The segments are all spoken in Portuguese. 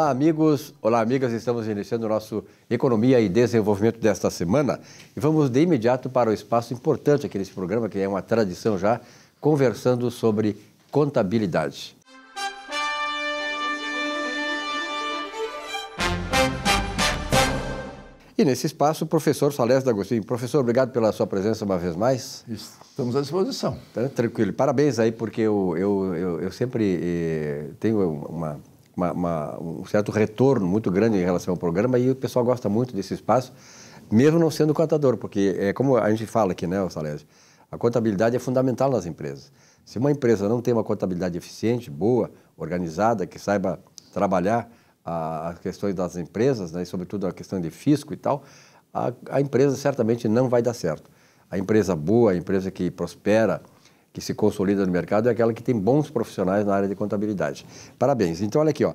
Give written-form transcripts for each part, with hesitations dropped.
Olá, amigos. Olá, amigas. Estamos iniciando o nosso Economia e Desenvolvimento desta semana e vamos de imediato para o espaço importante aqui nesse programa, que é uma tradição já, conversando sobre contabilidade. E nesse espaço, o professor Salésio D'Agostinho. Professor, obrigado pela sua presença uma vez mais. Estamos à disposição. Tá, tranquilo. Parabéns aí, porque eu sempre tenho um certo retorno muito grande em relação ao programa e o pessoal gosta muito desse espaço, mesmo não sendo contador, porque é como a gente fala aqui, né, Salésio? A contabilidade é fundamental nas empresas. Se uma empresa não tem uma contabilidade eficiente, boa, organizada, que saiba trabalhar as questões das empresas, né, e sobretudo a questão de fisco e tal, a empresa certamente não vai dar certo. A empresa boa, a empresa que prospera, que se consolida no mercado, é aquela que tem bons profissionais na área de contabilidade. Parabéns. Então, olha aqui, ó.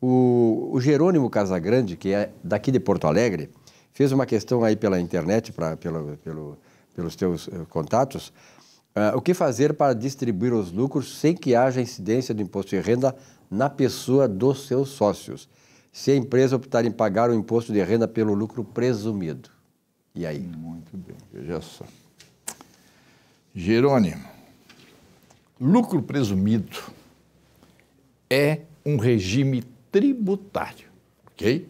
O Jerônimo Casagrande, que é daqui de Porto Alegre, fez uma questão aí pela internet, pelos teus contatos. O que fazer para distribuir os lucros sem que haja incidência do imposto de renda na pessoa dos seus sócios, se a empresa optar em pagar o imposto de renda pelo lucro presumido? E aí? Muito bem, veja só. Jerônimo, lucro presumido é um regime tributário, ok?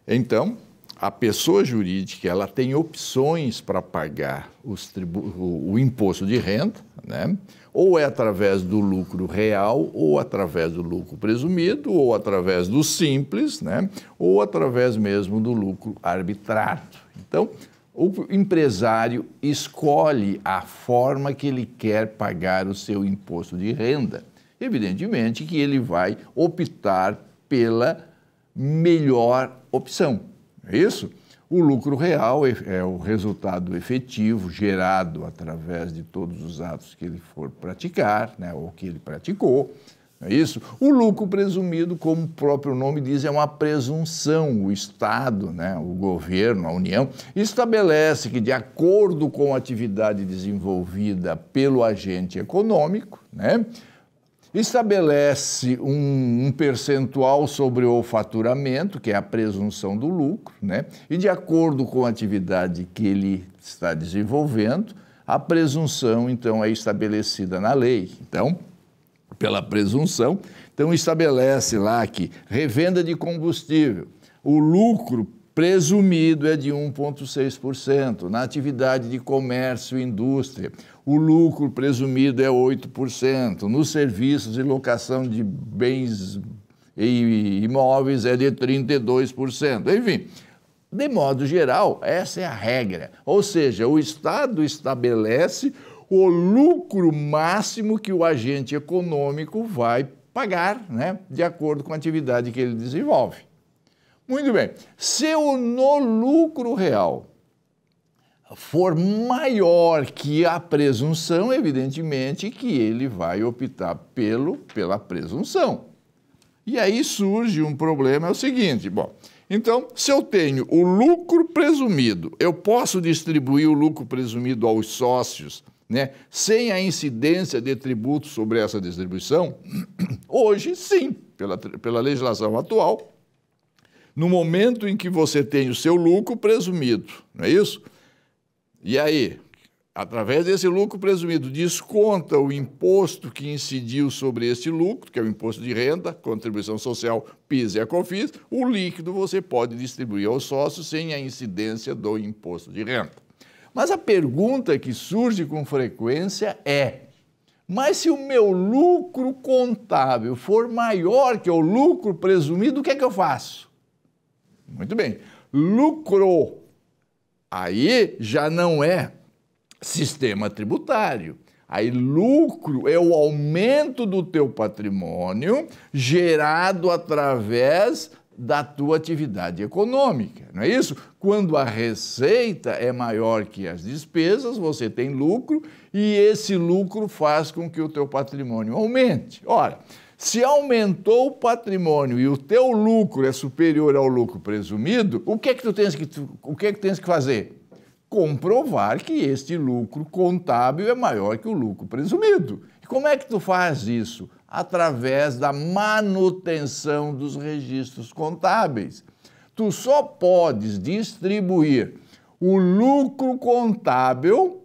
Então, a pessoa jurídica ela tem opções para pagar o imposto de renda, né? Ou é através do lucro real, ou através do lucro presumido, ou através do simples, né? Ou através mesmo do lucro arbitrado. Então, o empresário escolhe a forma que ele quer pagar o seu imposto de renda. Evidentemente que ele vai optar pela melhor opção. É isso? O lucro real é o resultado efetivo gerado através de todos os atos que ele for praticar, né, ou que ele praticou. É isso? O lucro presumido, como o próprio nome diz, é uma presunção. O Estado, né, o governo, a União, estabelece que, de acordo com a atividade desenvolvida pelo agente econômico, né, estabelece um percentual sobre o faturamento, que é a presunção do lucro, né? E de acordo com a atividade que ele está desenvolvendo, a presunção, então, é estabelecida na lei. Então, pela presunção, então estabelece lá que revenda de combustível, o lucro presumido é de 1,6%. Na atividade de comércio e indústria, o lucro presumido é 8%. Nos serviços de locação de bens e imóveis é de 32%. Enfim, de modo geral, essa é a regra. Ou seja, o Estado estabelece o lucro máximo que o agente econômico vai pagar, né, de acordo com a atividade que ele desenvolve. Muito bem, se no lucro real for maior que a presunção, evidentemente que ele vai optar pela presunção. E aí surge um problema, é o seguinte, bom, então, se eu tenho o lucro presumido, eu posso distribuir o lucro presumido aos sócios, né, sem a incidência de tributo sobre essa distribuição? Hoje, sim, pela legislação atual. No momento em que você tem o seu lucro presumido, não é isso? E aí, através desse lucro presumido, desconta o imposto que incidiu sobre esse lucro, que é o imposto de renda, contribuição social, PIS e a COFINS, o líquido você pode distribuir aos sócios sem a incidência do imposto de renda. Mas a pergunta que surge com frequência é: mas se o meu lucro contábil for maior que o lucro presumido, o que é que eu faço? Muito bem, lucro, aí já não é sistema tributário. Aí lucro é o aumento do teu patrimônio gerado através da tua atividade econômica, não é isso? Quando a receita é maior que as despesas, você tem lucro e esse lucro faz com que o teu patrimônio aumente. Ora, se aumentou o patrimônio e o teu lucro é superior ao lucro presumido, o que é que tu tens que fazer? Comprovar que este lucro contábil é maior que o lucro presumido. E como é que tu faz isso? através da manutenção dos registros contábeis. Tu só podes distribuir o lucro contábil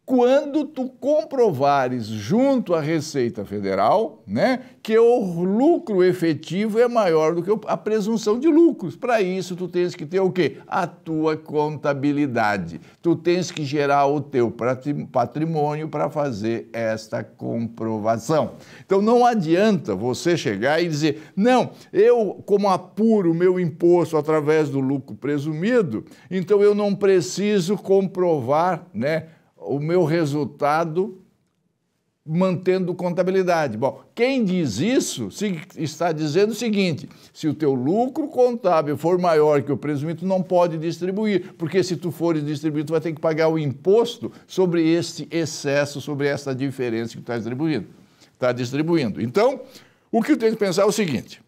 quando tu comprovares junto à Receita Federal, né, que o lucro efetivo é maior do que a presunção de lucros. Para isso, tu tens que ter o quê? A tua contabilidade. Tu tens que gerar o teu patrimônio para fazer esta comprovação. Então, não adianta você chegar e dizer, não, eu, como apuro o meu imposto através do lucro presumido, então eu não preciso comprovar, né, o meu resultado mantendo contabilidade. Bom, quem diz isso está dizendo o seguinte, se o teu lucro contábil for maior que o presumido, tu não pode distribuir, porque se tu fores distribuir, tu vai ter que pagar o imposto sobre este excesso, sobre essa diferença que tu está distribuindo. Então, o que eu tenho que pensar é o seguinte,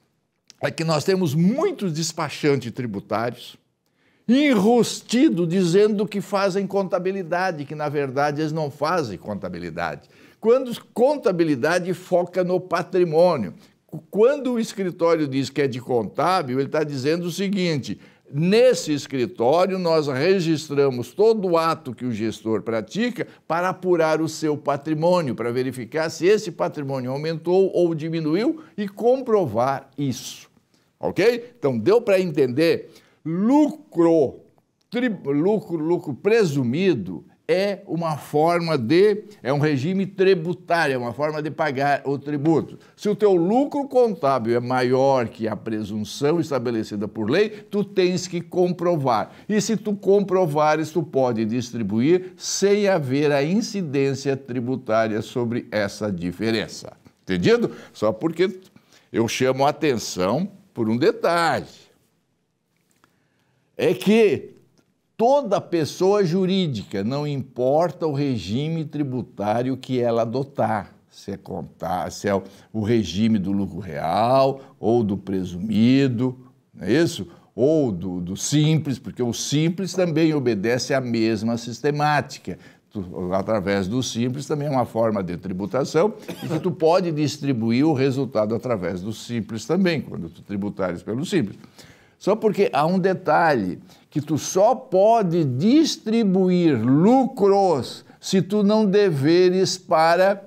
é que nós temos muitos despachantes tributários enrustido dizendo que fazem contabilidade, que na verdade eles não fazem contabilidade. Quando contabilidade foca no patrimônio. Quando o escritório diz que é de contábil, ele está dizendo o seguinte, nesse escritório nós registramos todo o ato que o gestor pratica para apurar o seu patrimônio, para verificar se esse patrimônio aumentou ou diminuiu e comprovar isso. Ok? Então deu para entender? Lucro presumido é uma forma é um regime tributário, é uma forma de pagar o tributo. Se o teu lucro contábil é maior que a presunção estabelecida por lei, tu tens que comprovar. E se tu comprovares, tu pode distribuir sem haver a incidência tributária sobre essa diferença. Entendido? Só porque eu chamo a atenção por um detalhe. É que toda pessoa jurídica, não importa o regime tributário que ela adotar, se é o regime do lucro real ou do presumido, não é isso? Ou do simples, porque o simples também obedece à mesma sistemática. Através do simples também é uma forma de tributação e que tu pode distribuir o resultado através do simples também, quando tu tributares pelo simples. Só porque há um detalhe, que tu só pode distribuir lucros se tu não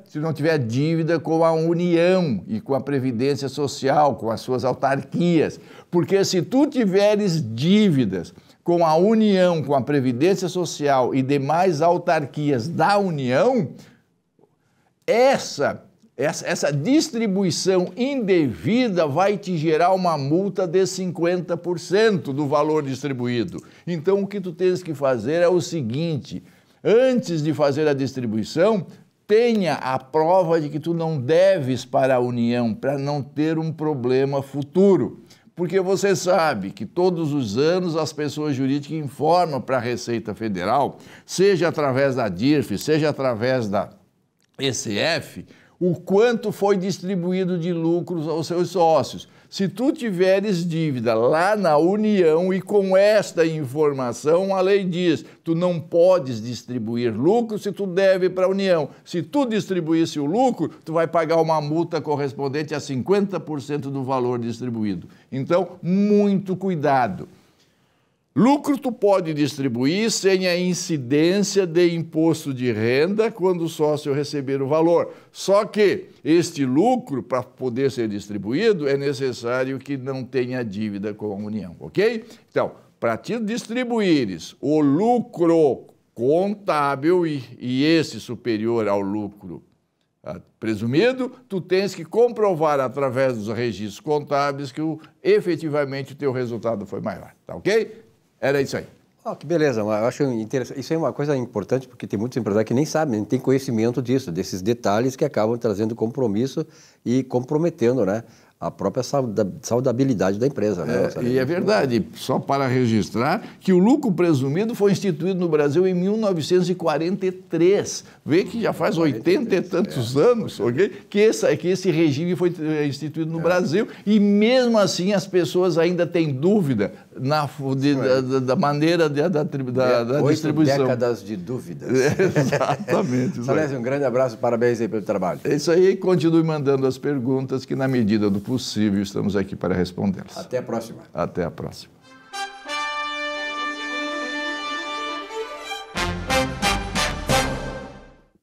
se não tiver dívida com a União e com a Previdência Social, com as suas autarquias. Porque se tu tiveres dívidas com a União, com a Previdência Social e demais autarquias da União, essa distribuição indevida vai te gerar uma multa de 50% do valor distribuído. Então, o que tu tens que fazer é o seguinte, antes de fazer a distribuição, tenha a prova de que tu não deves para a União, para não ter um problema futuro. Porque você sabe que todos os anos as pessoas jurídicas informam para a Receita Federal, seja através da DIRF, seja através da ECF, o quanto foi distribuído de lucros aos seus sócios. Se tu tiveres dívida lá na União e com esta informação, a lei diz, tu não podes distribuir lucro se tu deve para a União. Se tu distribuísse o lucro, tu vai pagar uma multa correspondente a 50% do valor distribuído. Então, muito cuidado. Lucro tu pode distribuir sem a incidência de imposto de renda quando o sócio receber o valor. Só que este lucro, para poder ser distribuído, é necessário que não tenha dívida com a União, ok? Então, para te distribuires o lucro contábil e esse superior ao lucro presumido, tu tens que comprovar através dos registros contábeis que efetivamente o teu resultado foi maior, tá ok? Era isso aí. Oh, que beleza, eu acho interessante. Isso é uma coisa importante porque tem muitos empresários que nem sabem, nem têm conhecimento disso, desses detalhes que acabam trazendo compromisso e comprometendo, né, a própria saudabilidade da empresa. Né? E é verdade, só para registrar, que o lucro presumido foi instituído no Brasil em 1943. Vê que já faz 80 e tantos anos, ok? Que esse regime foi instituído no Brasil e mesmo assim as pessoas ainda têm dúvida da maneira da distribuição. 8 décadas de dúvidas. Exatamente. Salésio, um grande abraço, parabéns aí pelo trabalho. É isso aí, continue mandando as perguntas que, na medida do possível, estamos aqui para respondê-las. Até a próxima. Até a próxima.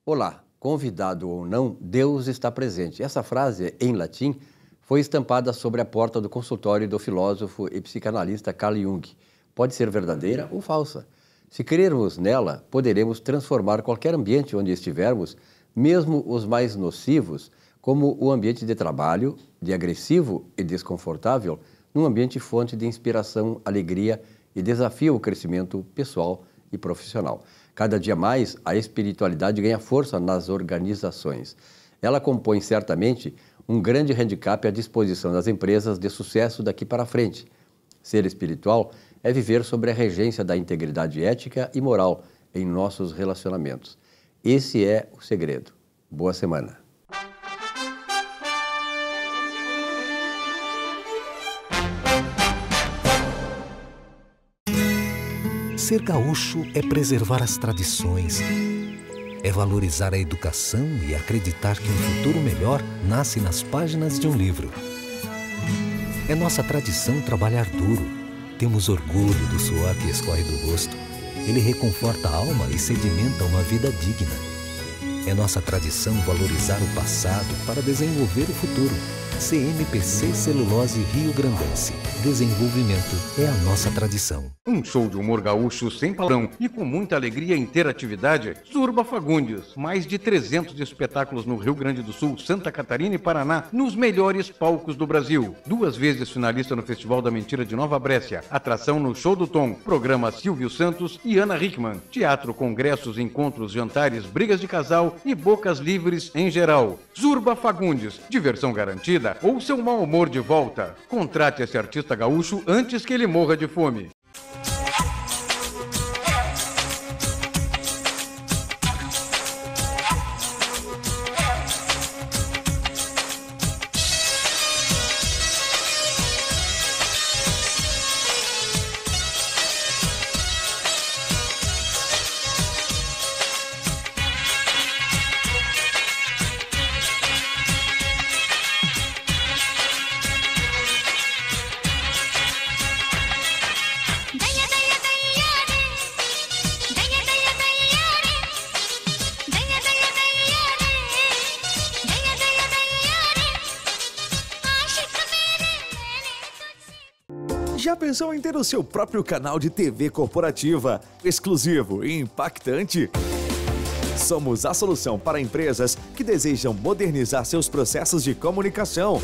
Olá, convidado ou não, Deus está presente. Essa frase, em latim, foi estampada sobre a porta do consultório do filósofo e psicanalista Carl Jung. Pode ser verdadeira ou falsa. Se crermos nela, poderemos transformar qualquer ambiente onde estivermos, mesmo os mais nocivos, como o ambiente de trabalho, de agressivo e desconfortável, num ambiente fonte de inspiração, alegria e desafia o crescimento pessoal e profissional. Cada dia mais, a espiritualidade ganha força nas organizações. Ela compõe certamente um grande handicap à disposição das empresas de sucesso daqui para frente. Ser espiritual é viver sob a regência da integridade ética e moral em nossos relacionamentos. Esse é o segredo. Boa semana. Ser gaúcho é preservar as tradições, é valorizar a educação e acreditar que um futuro melhor nasce nas páginas de um livro. É nossa tradição trabalhar duro. Temos orgulho do suor que escorre do rosto. Ele reconforta a alma e sedimenta uma vida digna. É nossa tradição valorizar o passado para desenvolver o futuro. CMPC Celulose Rio Grandense. Desenvolvimento é a nossa tradição. Um show de humor gaúcho sem palavrão e com muita alegria e interatividade. Zurba Fagundes. Mais de 300 espetáculos no Rio Grande do Sul, Santa Catarina e Paraná, nos melhores palcos do Brasil. 2 vezes finalista no Festival da Mentira de Nova Brécia. Atração no Show do Tom. Programa Silvio Santos e Ana Hickman. Teatro, congressos, encontros, jantares, brigas de casal e bocas livres em geral. Zurba Fagundes. Diversão garantida ou seu mau humor de volta. Contrate esse artista gaúcho antes que ele morra de fome. Já pensou em ter o seu próprio canal de TV corporativa, exclusivo e impactante? Somos a solução para empresas que desejam modernizar seus processos de comunicação.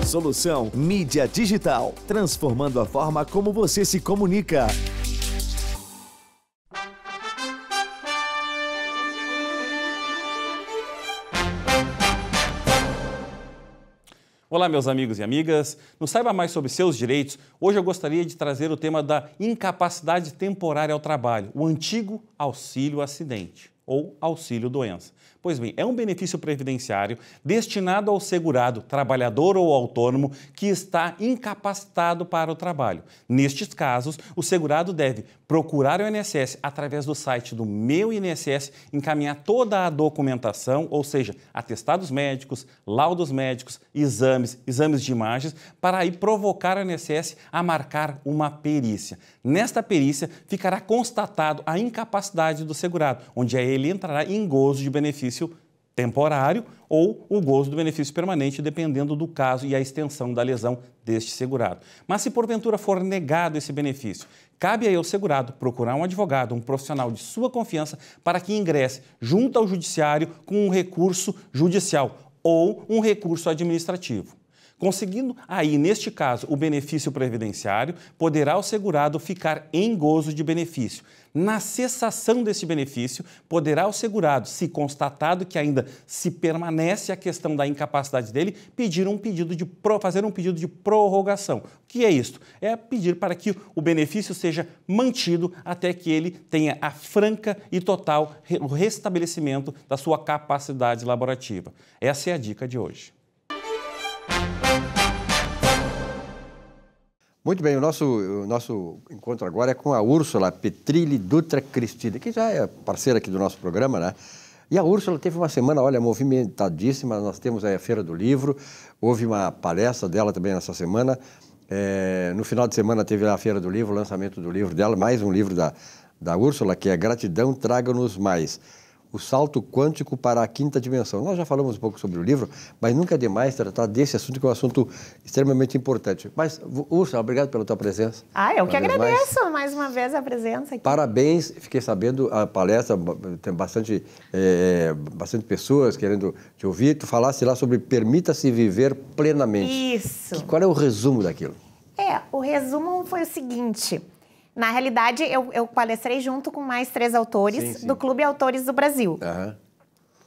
Solução Mídia Digital, transformando a forma como você se comunica. Olá, meus amigos e amigas. No Saiba Mais sobre seus direitos, hoje eu gostaria de trazer o tema da incapacidade temporária ao trabalho, o antigo auxílio-acidente ou auxílio-doença. Pois bem, é um benefício previdenciário destinado ao segurado, trabalhador ou autônomo que está incapacitado para o trabalho. Nestes casos, o segurado deve procurar o INSS através do site do Meu INSS, encaminhar toda a documentação, ou seja, atestados médicos, laudos médicos, exames de imagens, para aí provocar o INSS a marcar uma perícia. Nesta perícia, ficará constatado a incapacidade do segurado, onde ele entrará em gozo de benefício temporário ou o gozo do benefício permanente, dependendo do caso e a extensão da lesão deste segurado. Mas se porventura for negado esse benefício, cabe aí ao segurado procurar um advogado, um profissional de sua confiança, para que ingresse junto ao judiciário com um recurso judicial ou um recurso administrativo. Conseguindo aí, neste caso, o benefício previdenciário, poderá o segurado ficar em gozo de benefício. Na cessação desse benefício, poderá o segurado, se constatado que ainda se permanece a questão da incapacidade dele, fazer um pedido de prorrogação. O que é isto? É pedir para que o benefício seja mantido até que ele tenha a franca e total restabelecimento da sua capacidade laborativa. Essa é a dica de hoje. Muito bem, o nosso encontro agora é com a Úrsula Petrilli Dutra Cristina, que já é parceira aqui do nosso programa, né? E a Úrsula teve uma semana, olha, movimentadíssima. Nós temos aí a Feira do Livro, houve uma palestra dela também nessa semana. No final de semana teve a Feira do Livro, o lançamento do livro dela, mais um livro da Úrsula, que é Gratidão, Traga-nos Mais. O salto quântico para a quinta dimensão. Nós já falamos um pouco sobre o livro, mas nunca é demais tratar desse assunto, que é um assunto extremamente importante. Mas, Úrsula, obrigado pela tua presença. Eu que agradeço mais uma vez a presença aqui. Parabéns, fiquei sabendo, a palestra, tem bastante pessoas querendo te ouvir. Tu falaste lá sobre permita-se viver plenamente. Isso. Qual é o resumo daquilo? O resumo foi o seguinte... Na realidade, eu palestrei junto com mais 3 autores do Clube Autores do Brasil.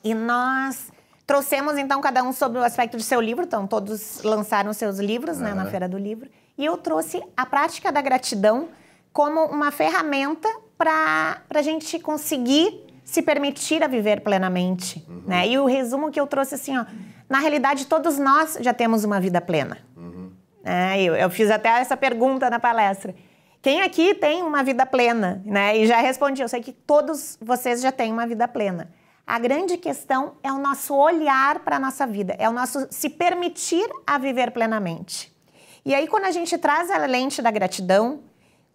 E nós trouxemos, então, cada um sobre o aspecto de seu livro. Então, todos lançaram seus livros, né, na Feira do Livro. E eu trouxe a prática da gratidão como uma ferramenta para a gente conseguir se permitir a viver plenamente. Né? E o resumo que eu trouxe, assim, na realidade, todos nós já temos uma vida plena. Eu fiz até essa pergunta na palestra. Quem aqui tem uma vida plena, né? E já respondi, eu sei que todos vocês já têm uma vida plena. A grande questão é o nosso olhar para a nossa vida, é o nosso se permitir a viver plenamente. E aí, quando a gente traz a lente da gratidão,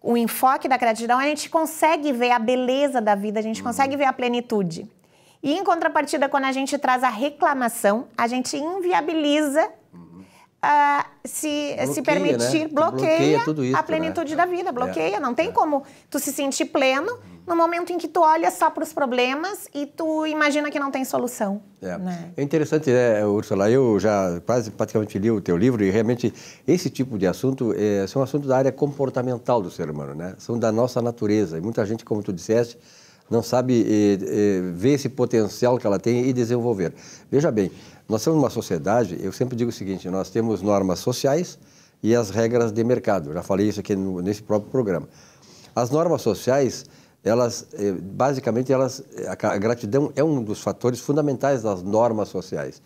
o enfoque da gratidão, a gente consegue ver a beleza da vida, a gente consegue ver a plenitude. E, em contrapartida, quando a gente traz a reclamação, a gente inviabiliza se permitir, né? bloqueia tudo isso, a plenitude da vida, bloqueia. Não tem como tu se sentir pleno no momento em que tu olha só para os problemas e tu imagina que não tem solução. Né? É interessante, né, Úrsula? Eu já praticamente li o teu livro e realmente esse tipo de assunto são assuntos da área comportamental do ser humano, né? São da nossa natureza. E muita gente, como tu disseste, não sabe ver esse potencial que ela tem e desenvolver. Veja bem, nós somos uma sociedade, eu sempre digo o seguinte, nós temos normas sociais e as regras de mercado. Já falei isso aqui nesse próprio programa. As normas sociais, basicamente, a gratidão é um dos fatores fundamentais das normas sociais.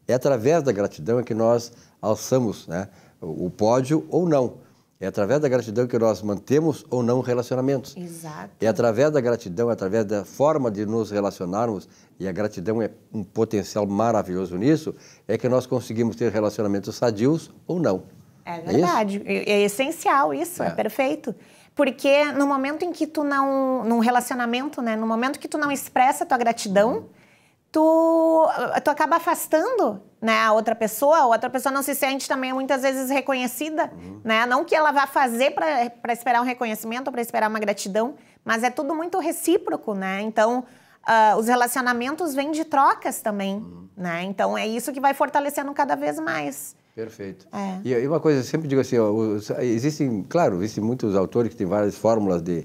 É através da gratidão que nós alçamos, né, o pódio ou não. É através da gratidão que nós mantemos ou não relacionamentos. Exato. É através da gratidão, através da forma de nos relacionarmos, e a gratidão é um potencial maravilhoso nisso, é que nós conseguimos ter relacionamentos sadios ou não. É verdade. É essencial isso, é perfeito. Porque no momento em que tu não... Num relacionamento, né? No momento que tu não expressa a tua gratidão, tu acaba afastando, né, a outra pessoa não se sente também muitas vezes reconhecida, né? Não que ela vá fazer para esperar um reconhecimento, para esperar uma gratidão, mas é tudo muito recíproco, né? Então, os relacionamentos vêm de trocas também, né? Então, é isso que vai fortalecendo cada vez mais. Perfeito. E uma coisa, eu sempre digo assim, existem muitos autores que têm várias fórmulas de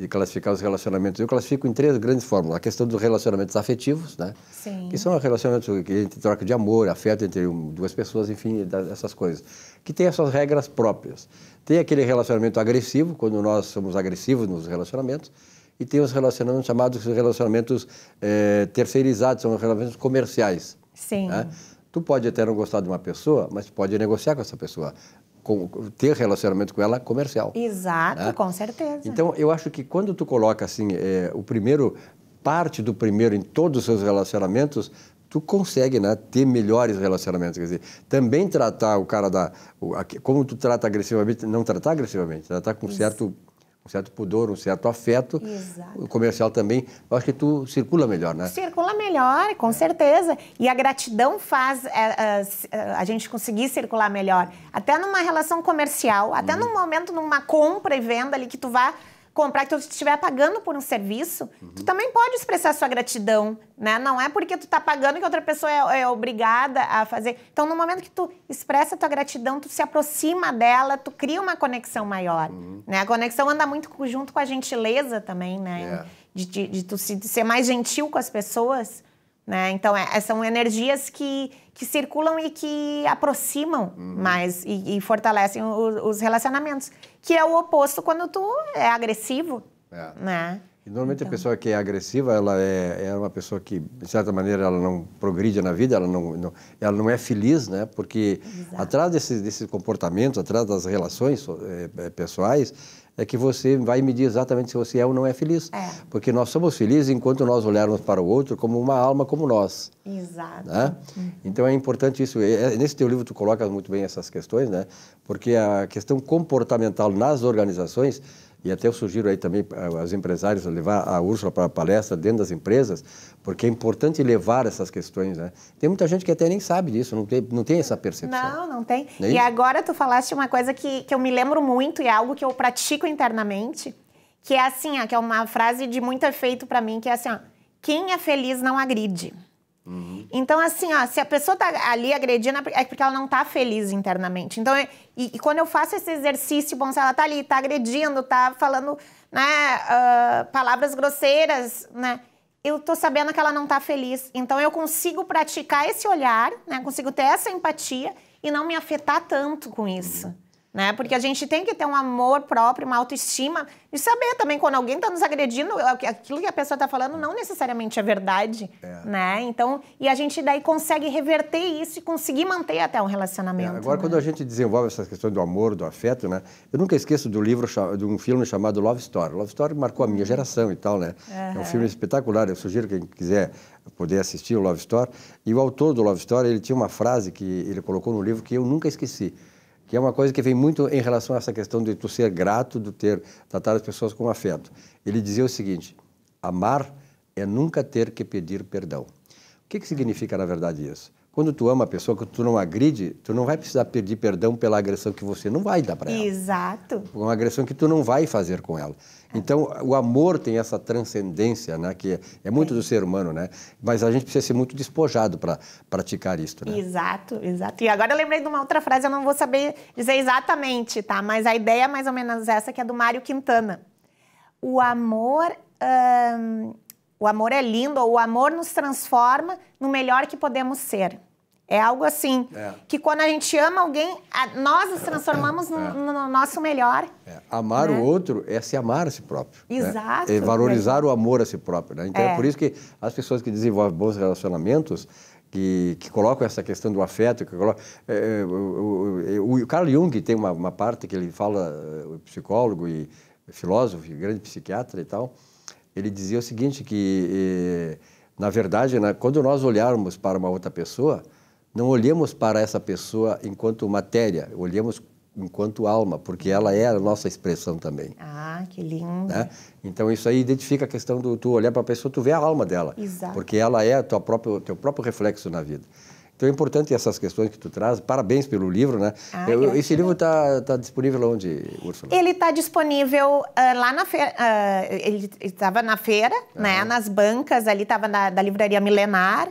classificar os relacionamentos. Eu classifico em 3 grandes fórmulas. A questão dos relacionamentos afetivos, né? Sim. Que são relacionamentos que a gente troca de amor, afeto entre 2 pessoas, enfim, essas coisas. Que tem as suas regras próprias. Tem aquele relacionamento agressivo, quando nós somos agressivos nos relacionamentos, e tem os relacionamentos chamados relacionamentos terceirizados, são relacionamentos comerciais. Sim. Né? Tu pode até não gostar de uma pessoa, mas tu pode negociar com essa pessoa. Ter relacionamento com ela comercial. Exato, né? Com certeza. Então, eu acho que quando tu coloca assim, parte do primeiro em todos os seus relacionamentos, tu consegue, né, ter melhores relacionamentos. Quer dizer, também tratar o cara como tu trata agressivamente, não tratar agressivamente, tratar com um certo pudor, um certo afeto. Exato. O comercial também, eu acho que tu circula melhor, né? Circula melhor, com certeza. E a gratidão faz a gente conseguir circular melhor. Até numa relação comercial, até num momento, numa compra e venda ali que tu vá comprar, que tu estiver pagando por um serviço, tu também pode expressar sua gratidão, né? Não é porque tu tá pagando que outra pessoa é obrigada a fazer. Então, no momento que tu expressa tua gratidão, tu se aproxima dela, tu cria uma conexão maior, né? A conexão anda muito junto com a gentileza também, né? De tu ser mais gentil com as pessoas, né? Então, são energias que circulam e que aproximam mais e fortalecem os relacionamentos. Que é o oposto quando tu é agressivo, né? E normalmente a pessoa que é agressiva, ela é uma pessoa que, de certa maneira, ela não progride na vida, ela não é feliz, né? Porque atrás desse comportamento, atrás das relações pessoais, é que você vai medir exatamente se você é ou não é feliz. Porque nós somos felizes enquanto nós olharmos para o outro como uma alma como nós. Exato. Né? Então é importante isso. Nesse teu livro tu colocas muito bem essas questões, né? Porque a questão comportamental nas organizações, e até eu sugiro aí também aos empresários levar a Úrsula para a palestra dentro das empresas, porque é importante levar essas questões, né? Tem muita gente que até nem sabe disso, não tem essa percepção. Não tem. E agora tu falaste uma coisa que eu me lembro muito e é algo que eu pratico internamente, que é assim, ó, que é uma frase de muito efeito para mim, que é assim, ó, quem é feliz não agride. Então, assim, ó, se a pessoa tá ali agredindo, é porque ela não tá feliz internamente. Então, e quando eu faço esse exercício, bom, se ela tá ali, tá agredindo, tá falando, né, palavras grosseiras, né, eu tô sabendo que ela não tá feliz. Então, eu consigo praticar esse olhar, né, consigo ter essa empatia e não me afetar tanto com isso. Né? Porque a gente tem que ter um amor próprio, uma autoestima e saber também quando alguém está nos agredindo, aquilo que a pessoa está falando não necessariamente é verdade, né? Então, e a gente daí consegue reverter isso e conseguir manter até um relacionamento. Agora, quando a gente desenvolve essas questões do amor, do afeto, né? Eu nunca esqueço do livro, de um filme chamado Love Story. Love Story marcou a minha geração e tal, né? É um filme espetacular, eu sugiro quem quiser poder assistir o Love Story. E o autor do Love Story, ele tinha uma frase que ele colocou no livro que eu nunca esqueci, que é uma coisa que vem muito em relação a essa questão de tu ser grato, de tratar as pessoas com afeto. Ele dizia o seguinte: amar é nunca ter que pedir perdão. O que significa, na verdade, isso? Quando tu ama a pessoa, que tu não agride, tu não vai precisar pedir perdão pela agressão que você não vai dar para ela. Exato. Uma agressão que tu não vai fazer com ela. Então, o amor tem essa transcendência, né, que é muito do ser humano, né? Mas a gente precisa ser muito despojado para praticar isso, né? Exato. E agora eu lembrei de uma outra frase, eu não vou saber dizer exatamente, tá? Mas a ideia é mais ou menos essa, que é do Mário Quintana. O amor é lindo, ou o amor nos transforma no melhor que podemos ser. É algo assim, que quando a gente ama alguém, nós nos transformamos no nosso melhor. Amar o outro é se amar a si próprio. Exato. Né? É valorizar o amor a si próprio. Né? Então é por isso que as pessoas que desenvolvem bons relacionamentos, que colocam essa questão do afeto, que colocam, o Carl Jung tem uma parte que ele fala, o psicólogo e filósofo, grande psiquiatra e tal, ele dizia o seguinte, que na verdade, né, quando nós olharmos para uma outra pessoa, não olhemos para essa pessoa enquanto matéria, olhemos enquanto alma, porque ela é a nossa expressão também. Ah, que lindo. Né? Então isso aí identifica a questão do tu olhar para a pessoa, tu vê a alma dela. Exato. Porque ela é teu próprio reflexo na vida. Então é importante essas questões que tu traz. Parabéns pelo livro, né? Esse livro está disponível onde, Úrsula? Ele está disponível lá na feira. Ele estava na feira, né? Nas bancas, ali estava da Livraria Milenar.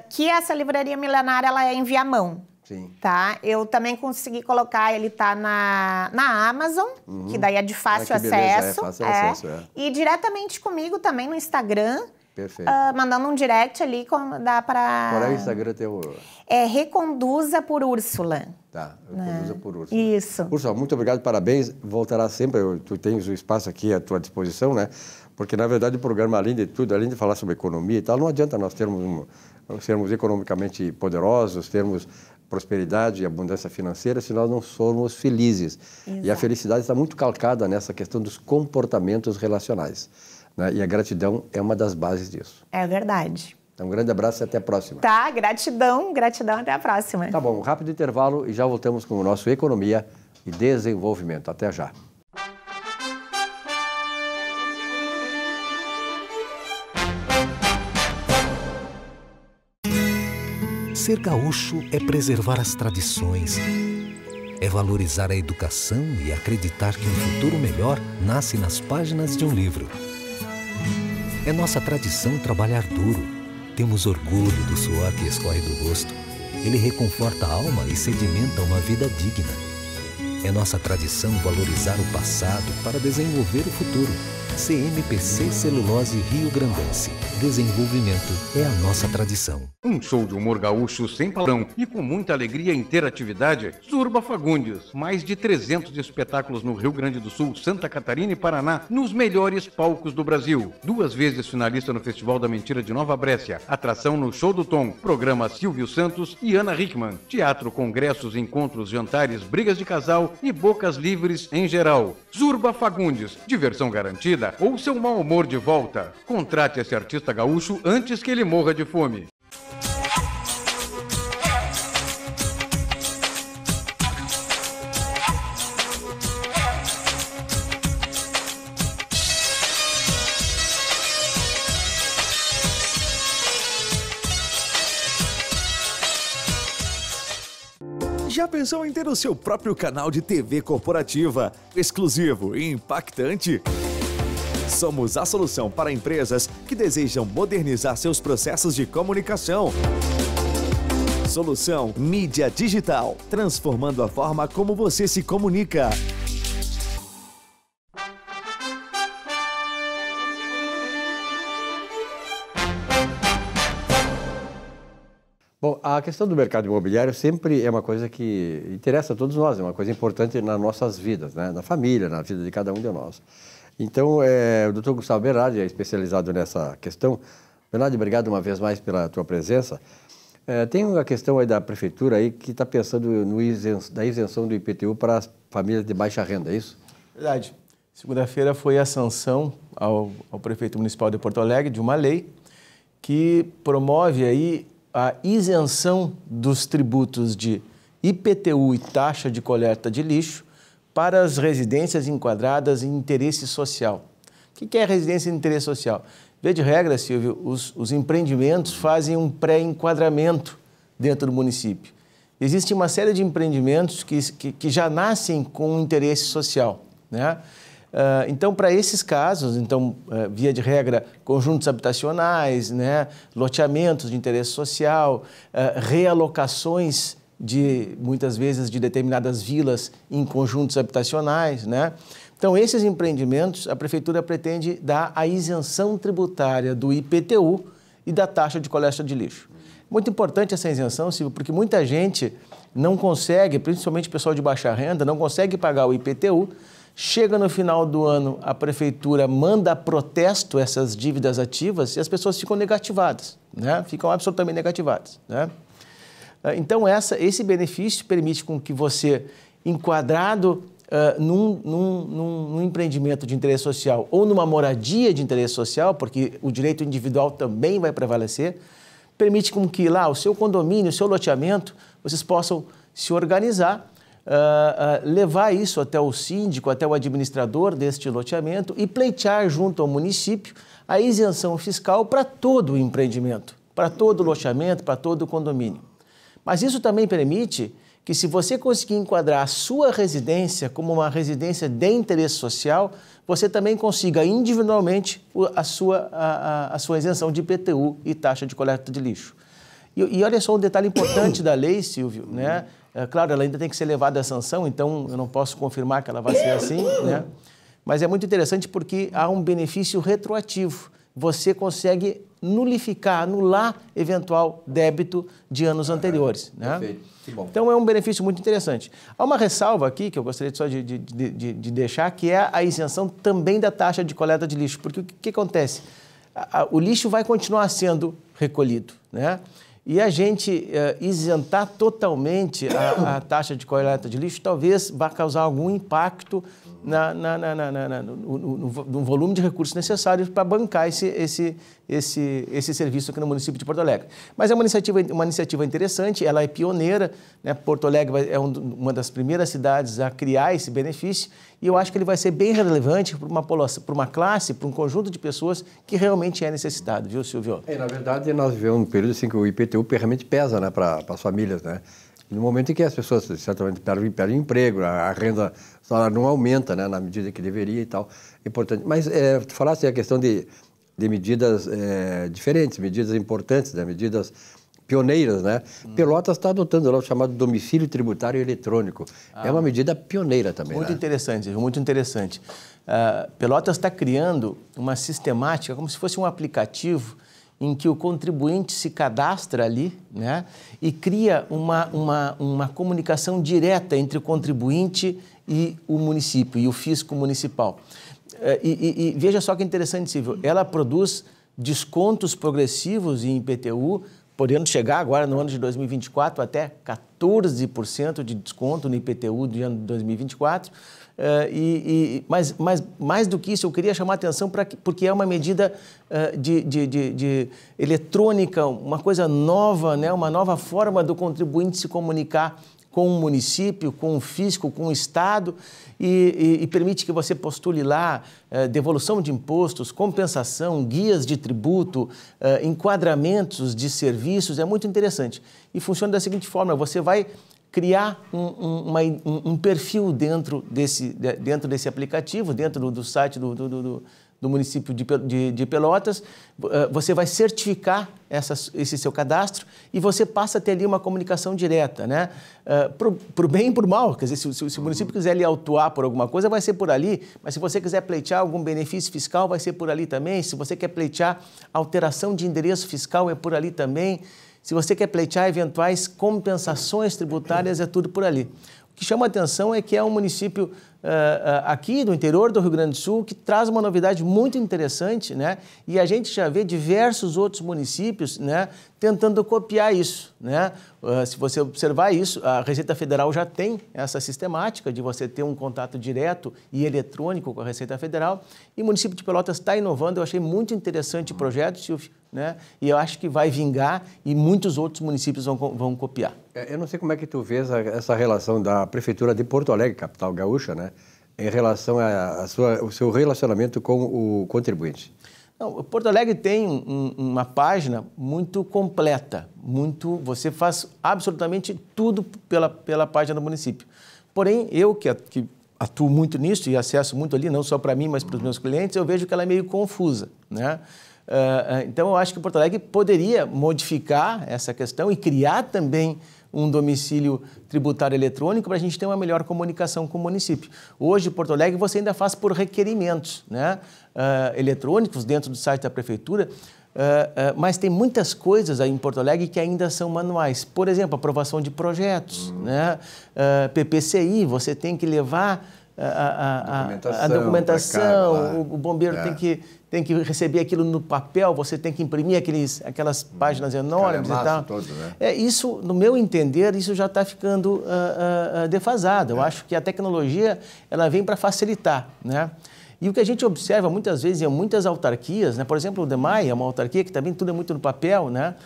Que essa Livraria Milenar, ela é em Viamão. Sim. Tá? Eu também consegui colocar, ele tá na Amazon, que daí é de fácil acesso. Fácil acesso. E diretamente comigo também no Instagram. Perfeito. Mandando um direct ali, dá para... Qual é o Instagram teu? É Reconduza por Úrsula. Tá, Reconduza por Úrsula. Isso. Úrsula, muito obrigado, parabéns. Voltará sempre, tu tens o espaço aqui à tua disposição, né? Porque, na verdade, o programa, além de tudo, além de falar sobre economia e tal, não adianta nós sermos economicamente poderosos, termos prosperidade e abundância financeira se nós não formos felizes. Exato. E a felicidade está muito calcada nessa questão dos comportamentos relacionais. Né? E a gratidão é uma das bases disso. É verdade. Então, um grande abraço e até a próxima. Tá, gratidão, até a próxima. Tá bom, um rápido intervalo e já voltamos com o nosso Economia e Desenvolvimento. Até já. Ser gaúcho é preservar as tradições, é valorizar a educação e acreditar que um futuro melhor nasce nas páginas de um livro. É nossa tradição trabalhar duro. Temos orgulho do suor que escorre do rosto. Ele reconforta a alma e sedimenta uma vida digna. É nossa tradição valorizar o passado para desenvolver o futuro. CMPC Celulose Rio Grandense. Desenvolvimento é a nossa tradição. Um show de humor gaúcho sem palavrão e com muita alegria e interatividade. Zurba Fagundes. Mais de 300 espetáculos no Rio Grande do Sul, Santa Catarina e Paraná, nos melhores palcos do Brasil. 2 vezes finalista no Festival da Mentira de Nova Brécia. Atração no Show do Tom. Programa Silvio Santos e Ana Hickman. Teatro, congressos, encontros, jantares, brigas de casal e bocas livres em geral. Zurba Fagundes. Diversão garantida ou seu mau humor de volta. Contrate esse artista gaúcho antes que ele morra de fome. Já pensou em ter o seu próprio canal de TV corporativa, exclusivo e impactante? Somos a solução para empresas que desejam modernizar seus processos de comunicação. Solução Mídia Digital, transformando a forma como você se comunica. Bom, a questão do mercado imobiliário sempre é uma coisa que interessa a todos nós, é uma coisa importante nas nossas vidas, né? Na família, na vida de cada um de nós. Então, o Dr. Gustavo Bernardi é especializado nessa questão. Bernardi, obrigado uma vez mais pela tua presença. Tem uma questão aí da prefeitura aí que está pensando da isenção do IPTU para as famílias de baixa renda, é isso? Verdade. Segunda-feira foi a sanção ao prefeito municipal de Porto Alegre de uma lei que promove aí a isenção dos tributos de IPTU e taxa de coleta de lixo para as residências enquadradas em interesse social. O que é residência em interesse social? Via de regra, Silvio, os empreendimentos fazem um pré-enquadramento dentro do município. Existe uma série de empreendimentos que já nascem com interesse social, né? Então, para esses casos, via de regra, conjuntos habitacionais, né, loteamentos de interesse social, realocações muitas vezes, de determinadas vilas em conjuntos habitacionais, né? Então, esses empreendimentos, a prefeitura pretende dar a isenção tributária do IPTU e da taxa de coleta de lixo. Muito importante essa isenção, Silvio, porque muita gente não consegue, principalmente o pessoal de baixa renda, não consegue pagar o IPTU. Chega no final do ano, a prefeitura manda a protesto essas dívidas ativas e as pessoas ficam negativadas, né? Ficam absolutamente negativadas, né? Então, esse benefício permite com que você, enquadrado num empreendimento de interesse social ou numa moradia de interesse social, porque o direito individual também vai prevalecer, permite com que lá o seu condomínio, o seu loteamento, vocês possam se organizar, levar isso até o síndico, até o administrador deste loteamento e pleitear junto ao município a isenção fiscal para todo o empreendimento, para todo o loteamento, para todo o condomínio. Mas isso também permite que, se você conseguir enquadrar a sua residência como uma residência de interesse social, você também consiga individualmente a sua isenção de IPTU e taxa de coleta de lixo. E olha só um detalhe importante da lei, Silvio, né? Claro, ela ainda tem que ser levada à sanção, então eu não posso confirmar que ela vai ser assim, né? Mas é muito interessante porque há um benefício retroativo. Você consegue anular eventual débito de anos anteriores, né? Perfeito. Que bom. Então é um benefício muito interessante. Há uma ressalva aqui que eu gostaria só de deixar, que é a isenção também da taxa de coleta de lixo. Porque o que acontece? O lixo vai continuar sendo recolhido, né? E a gente isentar totalmente a taxa de coleta de lixo talvez vá causar algum impacto no volume de recursos necessários para bancar esse serviço aqui no município de Porto Alegre. Mas é uma iniciativa interessante, ela é pioneira, né? Porto Alegre é uma das primeiras cidades a criar esse benefício e eu acho que ele vai ser bem relevante para uma classe, para um conjunto de pessoas que realmente é necessitado, viu, Silvio? Na verdade, nós vivemos um período assim que o IPTU realmente pesa, né, para as famílias, né? No momento em que as pessoas certamente perdem emprego, a renda não aumenta, né, na medida que deveria e tal, é importante. Mas tu falaste a questão de medidas diferentes, medidas importantes, né, medidas pioneiras, né? Pelotas está adotando lá o chamado domicílio tributário eletrônico. É uma medida pioneira também. Muito né? interessante, muito interessante. Pelotas está criando uma sistemática, como se fosse um aplicativo em que o contribuinte se cadastra ali, né? E cria uma comunicação direta entre o contribuinte e o município, e o fisco municipal. E veja só que interessante, Silvio, ela produz descontos progressivos em IPTU, podendo chegar agora no ano de 2024 até 14% de desconto no IPTU do ano de 2024. Mas mais do que isso, eu queria chamar a atenção porque é uma medida de eletrônica, uma coisa nova, né? Uma nova forma do contribuinte se comunicar com o município, com o fisco, com o Estado e permite que você postule lá devolução de impostos, compensação, guias de tributo, enquadramentos de serviços, é muito interessante. E funciona da seguinte forma, você vai criar um perfil dentro desse aplicativo, dentro do site do município de Pelotas, você vai certificar esse seu cadastro e você passa a ter ali uma comunicação direta, né? Para o bem e para o mal, quer dizer, se o município quiser lhe autuar por alguma coisa, vai ser por ali, mas se você quiser pleitear algum benefício fiscal, vai ser por ali também, se você quer pleitear alteração de endereço fiscal, é por ali também, se você quer pleitear eventuais compensações tributárias, é tudo por ali. O que chama a atenção é que é um município aqui do interior do Rio Grande do Sul que traz uma novidade muito interessante, né? E a gente já vê diversos outros municípios, né, tentando copiar isso, né? Se você observar isso, a Receita Federal já tem essa sistemática de você ter um contato direto e eletrônico com a Receita Federal e o município de Pelotas está inovando. Eu achei muito interessante o projeto, Silvio, né? E eu acho que vai vingar e muitos outros municípios vão copiar. Eu não sei como é que tu vês essa relação da Prefeitura de Porto Alegre, capital gaúcha, né, em relação ao seu relacionamento com o contribuinte. Não, Porto Alegre tem uma página muito completa, você faz absolutamente tudo pela página do município. Porém, eu que atuo muito nisso e acesso muito ali, não só para mim, mas para os meus clientes, eu vejo que ela é meio confusa, né? Então, eu acho que Porto Alegre poderia modificar essa questão e criar também um domicílio tributário eletrônico para a gente ter uma melhor comunicação com o município. Hoje, Porto Alegre, você ainda faz por requerimentos, né? Eletrônicos dentro do site da Prefeitura, mas tem muitas coisas aí em Porto Alegre que ainda são manuais. Por exemplo, aprovação de projetos, né? PPCI, você tem que levar a documentação, o bombeiro tem que receber aquilo no papel, você tem que imprimir aquelas páginas enormes e tal. Todo, né? Isso, no meu entender, isso já está ficando defasado. Eu acho que a tecnologia ela vem para facilitar, né? E o que a gente observa muitas vezes em muitas autarquias, né? Por exemplo, o DEMAI é uma autarquia que também tudo é muito no papel, né?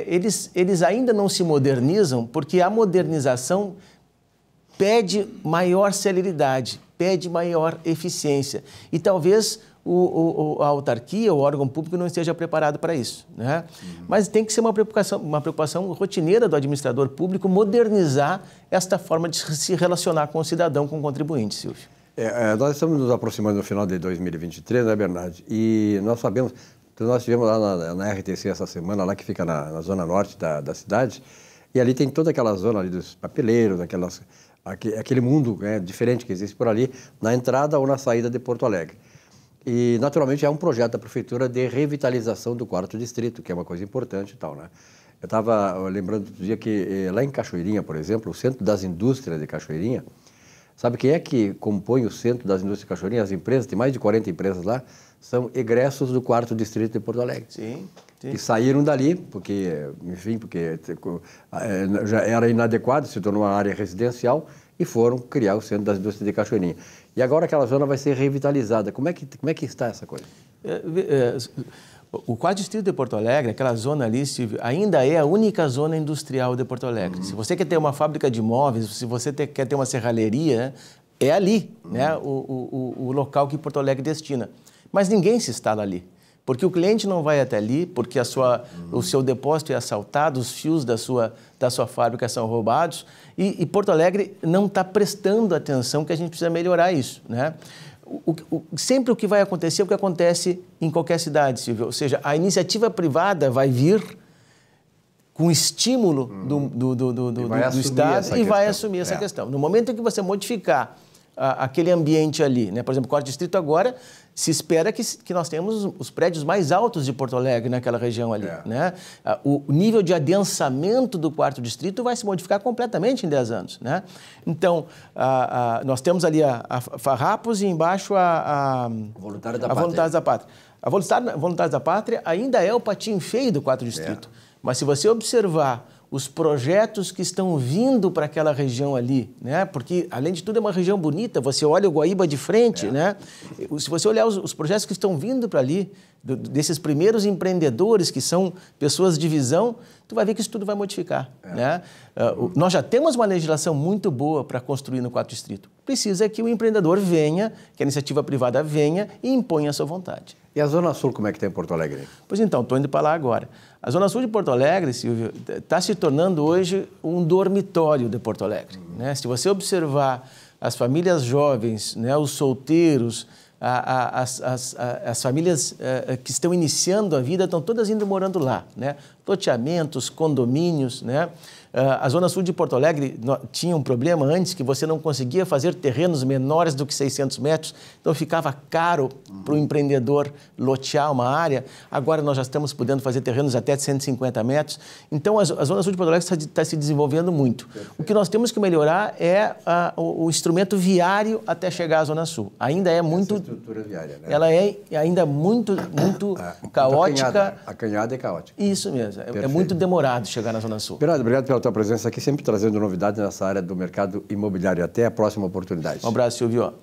Eles ainda não se modernizam porque a modernização pede maior celeridade, pede maior eficiência. E talvez a autarquia, o órgão público não esteja preparado para isso, né? Mas tem que ser uma preocupação rotineira do administrador público modernizar esta forma de se relacionar com o cidadão, com o contribuinte, Silvio. Nós estamos nos aproximando do final de 2023, né, Bernardo? E nós sabemos, nós estivemos lá na RTC essa semana, lá que fica na zona norte da cidade, e ali tem toda aquela zona ali dos papeleiros, aquele mundo, né, diferente que existe por ali, na entrada ou na saída de Porto Alegre. E, naturalmente, é um projeto da Prefeitura de revitalização do 4º Distrito, que é uma coisa importante e tal, né? Eu estava lembrando do dia que lá em Cachoeirinha, por exemplo, o Centro das Indústrias de Cachoeirinha, sabe quem é que compõe o Centro das Indústrias de Cachoeirinha? As empresas, tem mais de 40 empresas lá, são egressos do 4º Distrito de Porto Alegre. Sim. E saíram dali, porque já era inadequado, se tornou uma área residencial, e foram criar o Centro das Indústrias de Cachoeirinha. E agora aquela zona vai ser revitalizada. Como é que está essa coisa? O 4º Distrito de Porto Alegre, aquela zona ali, Silvio, ainda é a única zona industrial de Porto Alegre. Se você quer ter uma fábrica de móveis, se você quer ter uma serralheria, é ali, né, o local que Porto Alegre destina. Mas ninguém se instala ali, porque o cliente não vai até ali, porque o seu depósito é assaltado, os fios da sua fábrica são roubados, e Porto Alegre não está prestando atenção que a gente precisa melhorar isso, né? Sempre o que vai acontecer é o que acontece em qualquer cidade, Silvio, ou seja, a iniciativa privada vai vir, com estímulo do Estado e vai assumir essa questão. No momento em que você modificar aquele ambiente ali, né? Por exemplo, o quarto distrito agora, se espera que nós tenhamos os prédios mais altos de Porto Alegre naquela região ali, né? O nível de adensamento do quarto distrito vai se modificar completamente em 10 anos, né? Então, nós temos ali a Farrapos e embaixo a Voluntários da Pátria. A Voluntários da Pátria ainda é o patinho feio do quarto distrito. Mas se você observar os projetos que estão vindo para aquela região ali, né? Porque, além de tudo, é uma região bonita, você olha o Guaíba de frente, né? Se você olhar os projetos que estão vindo para ali, desses primeiros empreendedores que são pessoas de visão, tu vai ver que isso tudo vai modificar, né? Nós já temos uma legislação muito boa para construir no quarto distrito. Precisa que o empreendedor venha, que a iniciativa privada venha e imponha a sua vontade. E a Zona Sul, como é que está em Porto Alegre? Pois então, estou indo para lá agora. A Zona Sul de Porto Alegre, Silvio, está se tornando hoje um dormitório de Porto Alegre, né? Se você observar as famílias jovens, né, os solteiros, as famílias que estão iniciando a vida estão todas indo morando lá, né? Loteamentos, condomínios, né? A Zona Sul de Porto Alegre tinha um problema antes que você não conseguia fazer terrenos menores do que 600 metros, então ficava caro para o empreendedor lotear uma área. Agora nós já estamos podendo fazer terrenos até de 150 metros. Então a Zona Sul de Porto Alegre está se desenvolvendo muito. O que nós temos que melhorar é o instrumento viário até chegar à Zona Sul. Ainda é muito... Essa estrutura viária, né? Ela é ainda muito caótica. Acanhada e caótica. Isso mesmo. É muito demorado chegar na Zona Sul. Bernardo, obrigado pela tua presença aqui, sempre trazendo novidades nessa área do mercado imobiliário. Até a próxima oportunidade. Um abraço, Silvio.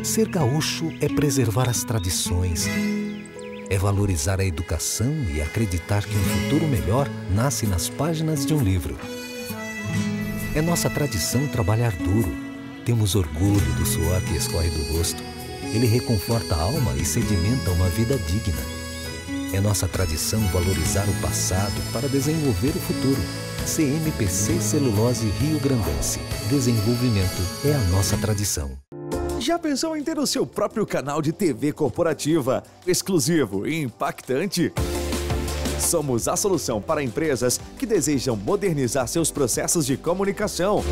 Ser gaúcho é preservar as tradições, é valorizar a educação e acreditar que um futuro melhor nasce nas páginas de um livro. É nossa tradição trabalhar duro. Temos orgulho do suor que escorre do rosto. Ele reconforta a alma e sedimenta uma vida digna. É nossa tradição valorizar o passado para desenvolver o futuro. CMPC Celulose Rio Grandense. Desenvolvimento é a nossa tradição. Já pensou em ter o seu próprio canal de TV corporativa, exclusivo e impactante? Somos a solução para empresas que desejam modernizar seus processos de comunicação.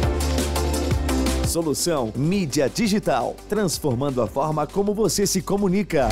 Solução Mídia Digital, transformando a forma como você se comunica.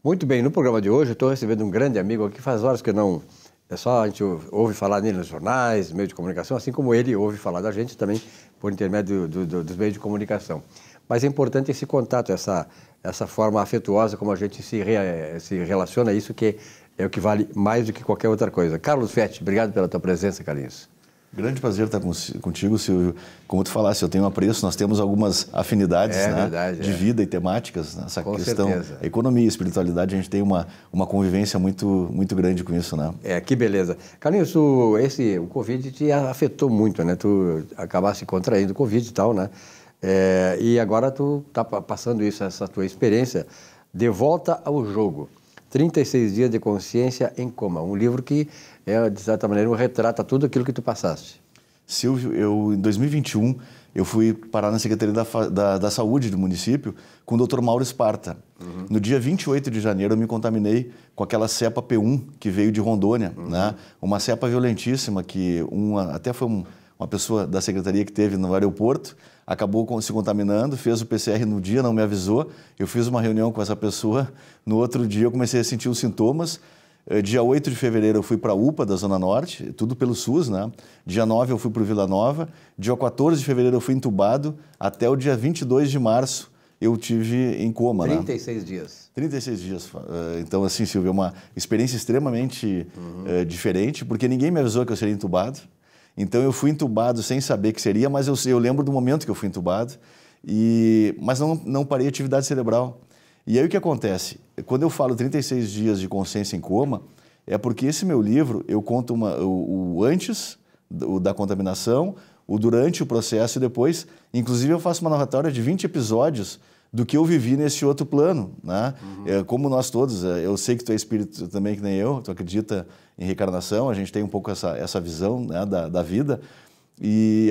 Muito bem, no programa de hoje eu estou recebendo um grande amigo aqui, faz horas que não... É só a gente ouve falar nele nos jornais, meios de comunicação, assim como ele ouve falar da gente também por intermédio dos meios de comunicação. Mas é importante esse contato, essa forma afetuosa como a gente se relaciona, isso que é o que vale mais do que qualquer outra coisa. Carlos Fetti, obrigado pela tua presença, Carlinhos. Grande prazer estar contigo, Silvio. Como tu falaste, eu tenho apreço, nós temos algumas afinidades de vida e temáticas nessa questão. Certeza. Economia e espiritualidade, a gente tem uma convivência muito grande com isso, né? Que beleza. Carlinhos, o Covid te afetou muito, né? Tu acabaste contraindo o Covid e tal, né? E agora tu está passando essa tua experiência de volta ao jogo. 36 dias de consciência em coma. Um livro que, de certa maneira, retrata tudo aquilo que tu passaste. Silvio, em 2021, eu fui parar na Secretaria da Saúde do município com o Dr. Mauro Esparta. Uhum. No dia 28 de janeiro, eu me contaminei com aquela cepa P1 que veio de Rondônia, né? Uma cepa violentíssima que até foi uma pessoa da secretaria que teve no aeroporto, acabou se contaminando, fez o PCR no dia, não me avisou. Eu fiz uma reunião com essa pessoa. No outro dia eu comecei a sentir os sintomas. Dia 8 de fevereiro eu fui para a UPA da Zona Norte, tudo pelo SUS, né? Dia 9 eu fui para o Vila Nova. Dia 14 de fevereiro eu fui entubado. Até o dia 22 de março eu tive em coma. 36 dias. 36 dias. Então, assim, Silvio, é uma experiência extremamente diferente, porque ninguém me avisou que eu seria entubado. Então, eu fui entubado sem saber que seria, mas eu lembro do momento que eu fui entubado, mas não parei a atividade cerebral. E aí o que acontece? Quando eu falo 36 dias de consciência em coma, é porque esse meu livro, eu conto o antes da contaminação, o durante o processo e depois. Inclusive, eu faço uma narratória de 20 episódios do que eu vivi nesse outro plano, né? Como nós todos, eu sei que tu é espírito também, que nem eu, tu acredita em reencarnação, a gente tem um pouco essa visão, né, da vida, e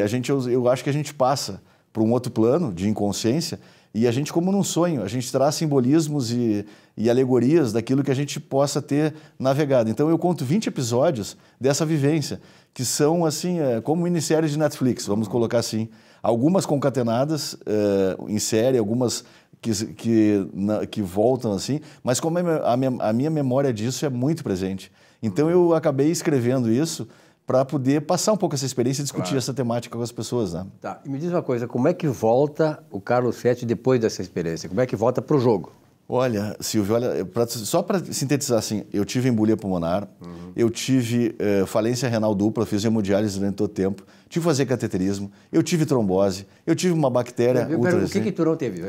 eu acho que a gente passa para um outro plano de inconsciência, e a gente, como num sonho, a gente traz simbolismos e alegorias daquilo que a gente possa ter navegado. Então eu conto 20 episódios dessa vivência, que são assim, como minisséries de Netflix, vamos colocar assim, algumas concatenadas em série, algumas que voltam assim, mas como a minha memória disso é muito presente. Então eu acabei escrevendo isso para poder passar um pouco essa experiência e discutir essa temática com as pessoas, né? Tá. E me diz uma coisa, como é que volta o Carlos Fetti depois dessa experiência? Como é que volta para o jogo? Olha, Silvio, só para sintetizar assim, eu tive embolia pulmonar, eu tive falência renal dupla, fiz hemodiálise durante todo o tempo, tive que fazer cateterismo, eu tive trombose, eu tive uma bactéria O que tu não teve?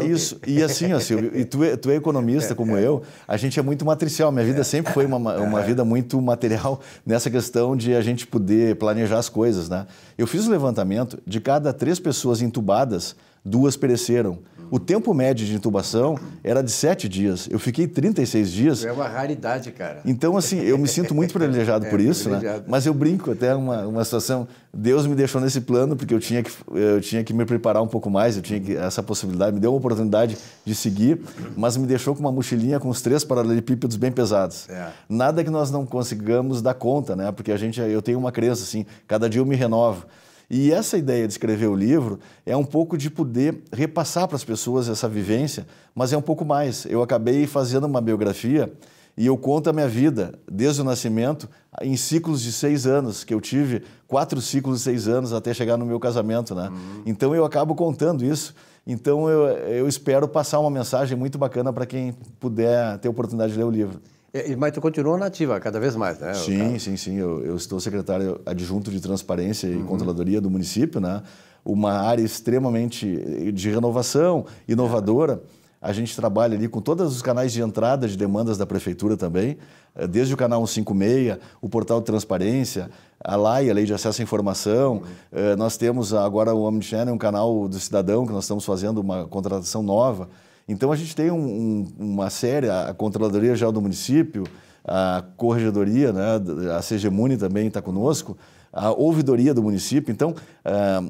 Isso. E assim, ó, Silvio, e tu é economista como eu, a gente é muito matricial. Minha vida sempre foi uma vida muito material nessa questão de a gente poder planejar as coisas, né? Eu fiz um levantamento, de cada 3 pessoas entubadas, 2 pereceram. O tempo médio de intubação era de 7 dias. Eu fiquei 36 dias. É uma raridade, cara. Então, assim, eu me sinto muito privilegiado por isso, né? Mas eu brinco até uma situação. Deus me deixou nesse plano porque eu tinha que me preparar um pouco mais, essa possibilidade, me deu uma oportunidade de seguir, mas me deixou com uma mochilinha com os 3 paralelepípedos bem pesados. Nada que nós não consigamos dar conta, né? Porque eu tenho uma crença assim, cada dia eu me renovo. E essa ideia de escrever o livro é um pouco de poder repassar para as pessoas essa vivência, mas é um pouco mais. Eu acabei fazendo uma biografia e eu conto a minha vida, desde o nascimento, em ciclos de 6 anos, que eu tive 4 ciclos de 6 anos até chegar no meu casamento, né? Então eu acabo contando isso. Então eu espero passar uma mensagem muito bacana para quem puder ter a oportunidade de ler o livro. Mas tu continua na ativa cada vez mais, né? Sim. Eu estou secretário adjunto de Transparência e Controladoria do município, né? Uma área extremamente de renovação, inovadora. A gente trabalha ali com todos os canais de entrada de demandas da prefeitura também, desde o canal 156, o portal de transparência, a LAI, a Lei de Acesso à Informação. Nós temos agora o Omnichannel, um canal do cidadão, que nós estamos fazendo uma contratação nova. Então, a gente tem uma série, a Controladoria Geral do Município, a Corregedoria, né, a CGMUNI também está conosco, a Ouvidoria do município, então,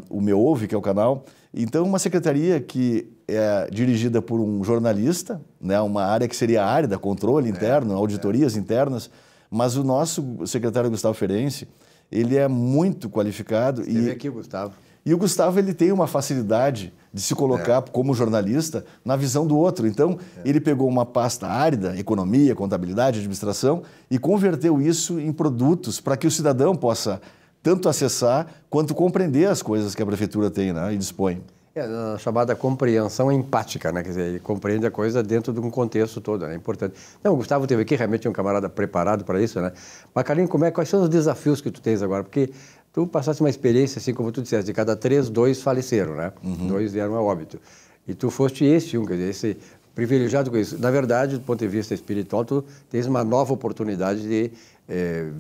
o Meu Ouve, que é o canal. Então, uma secretaria que é dirigida por um jornalista, né, uma área que seria a área da controle interno, auditorias internas, mas o nosso secretário Gustavo Ferenci, ele é muito qualificado. Esteve aqui, Gustavo. E o Gustavo, ele tem uma facilidade de se colocar como jornalista na visão do outro. Então, ele pegou uma pasta árida, economia, contabilidade, administração, e converteu isso em produtos para que o cidadão possa tanto acessar quanto compreender as coisas que a prefeitura tem, né, e dispõe. A chamada compreensão empática, né? Quer dizer, ele compreende a coisa dentro de um contexto todo, né? É importante. Não, o Gustavo teve aqui, realmente um camarada preparado para isso, né? Mas, Carlinhos, quais são os desafios que tu tens agora? Porque tu passaste uma experiência, assim como tu disseste, de cada 3, 2 faleceram, né? 2 vieram a óbito. E tu foste esse quer dizer, esse privilegiado com isso. Na verdade, do ponto de vista espiritual, tu tens uma nova oportunidade de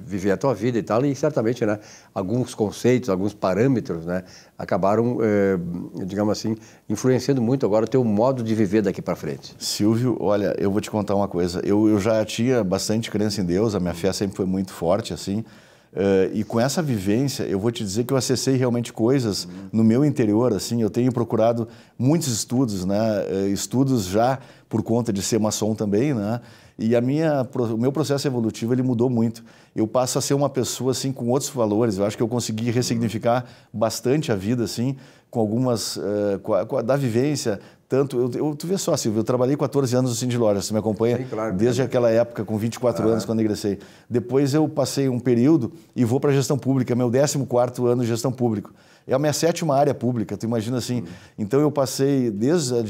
viver a tua vida e tal, e certamente, né, alguns conceitos, alguns parâmetros, né, acabaram, digamos assim, influenciando muito agora o teu modo de viver daqui para frente. Silvio, olha, eu vou te contar uma coisa. Eu já tinha bastante crença em Deus, a minha fé sempre foi muito forte, assim, e com essa vivência, eu vou te dizer que eu acessei realmente coisas no meu interior, assim, eu tenho procurado muitos estudos, né, estudos já por conta de ser maçom também, né, e o meu processo evolutivo, ele mudou muito. Eu passo a ser uma pessoa, assim, com outros valores. Eu acho que eu consegui ressignificar bastante a vida, assim, com algumas... da vivência. Tanto... tu vê só, Silvio, eu trabalhei 14 anos no Cindy Lojas, você me acompanha? Sim, claro. Desde aquela época, com 24 anos, quando ingressei. Depois eu passei um período e vou para a gestão pública, meu 14º ano de gestão pública. É a minha 7ª área pública, tu imagina assim. Então eu passei,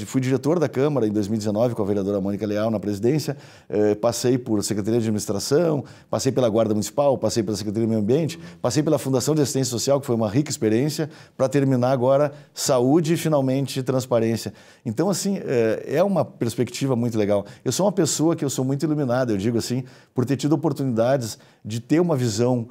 fui diretor da Câmara em 2019 com a vereadora Mônica Leal na presidência, passei por Secretaria de Administração, passei pela Guarda Municipal, passei pela Secretaria do Meio Ambiente, passei pela Fundação de Assistência Social, que foi uma rica experiência, para terminar agora saúde e finalmente transparência. Então assim, é uma perspectiva muito legal. Eu sou uma pessoa que eu sou muito iluminada, eu digo assim, por ter tido oportunidades de ter uma visão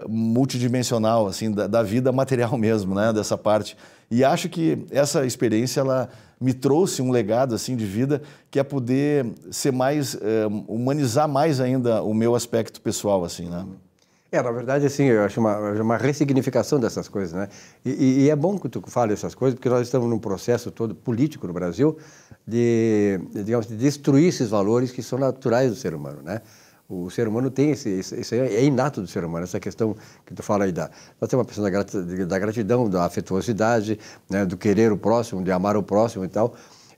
multidimensional, assim, da vida material mesmo, né, dessa parte. E acho que essa experiência, ela me trouxe um legado, assim, de vida, que é poder ser mais, humanizar mais ainda o meu aspecto pessoal, assim, né. Na verdade, assim, eu acho uma ressignificação dessas coisas, né? E é bom que tu fale essas coisas, porque nós estamos num processo todo político no Brasil de destruir esses valores que são naturais do ser humano, né? O ser humano tem isso é inato do ser humano, essa questão que tu fala aí nós temos uma questão da gratidão, da afetuosidade, né, do querer o próximo, de amar o próximo e tal.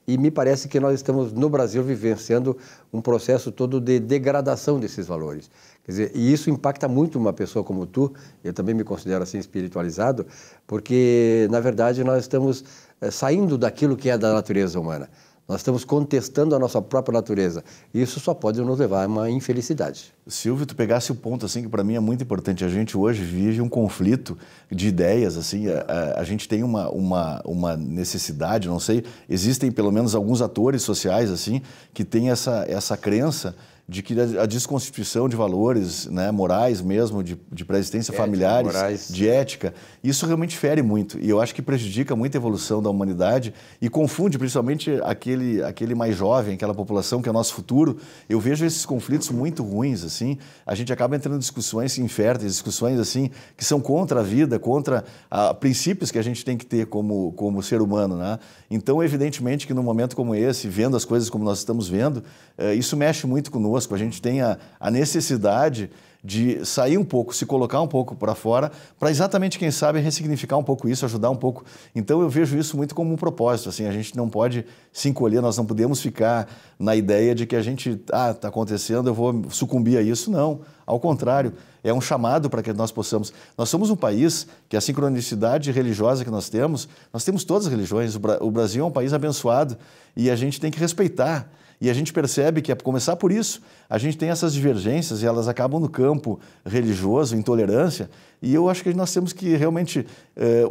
E me parece que nós estamos no Brasil vivenciando um processo todo de degradação desses valores. Quer dizer, e isso impacta muito uma pessoa como tu, eu também me considero assim espiritualizado, porque na verdade nós estamos saindo daquilo que é da natureza humana. Nós estamos contestando a nossa própria natureza. E isso só pode nos levar a uma infelicidade. Silvio, tu pegasse o ponto assim que para mim é muito importante. A gente hoje vive um conflito de ideias, assim. A gente tem uma necessidade, não sei. Existem pelo menos alguns atores sociais assim que têm essa crença de que a desconstituição de valores, né, morais mesmo, de pré-existência familiares, morais, de ética, isso realmente fere muito. E eu acho que prejudica muito a evolução da humanidade e confunde principalmente aquele mais jovem, aquela população que é o nosso futuro. Eu vejo esses conflitos muito ruins, assim. A gente acaba entrando em discussões inférteis, discussões assim que são contra a vida, contra princípios que a gente tem que ter como ser humano, né? Então, evidentemente que num momento como esse, vendo as coisas como nós estamos vendo, isso mexe muito conosco. A gente tem a necessidade de sair um pouco, se colocar um pouco para fora, para exatamente, quem sabe, ressignificar um pouco isso, ajudar um pouco. Então, eu vejo isso muito como um propósito. Assim, a gente não pode se encolher, nós não podemos ficar na ideia de que a gente, está acontecendo, eu vou sucumbir a isso. Não, ao contrário, é um chamado para que nós possamos. Nós somos um país que a sincronicidade religiosa que nós temos todas as religiões. O Brasil é um país abençoado e a gente tem que respeitar. E a gente percebe que, a começar por isso, a gente tem essas divergências e elas acabam no campo religioso, intolerância, e eu acho que nós temos que realmente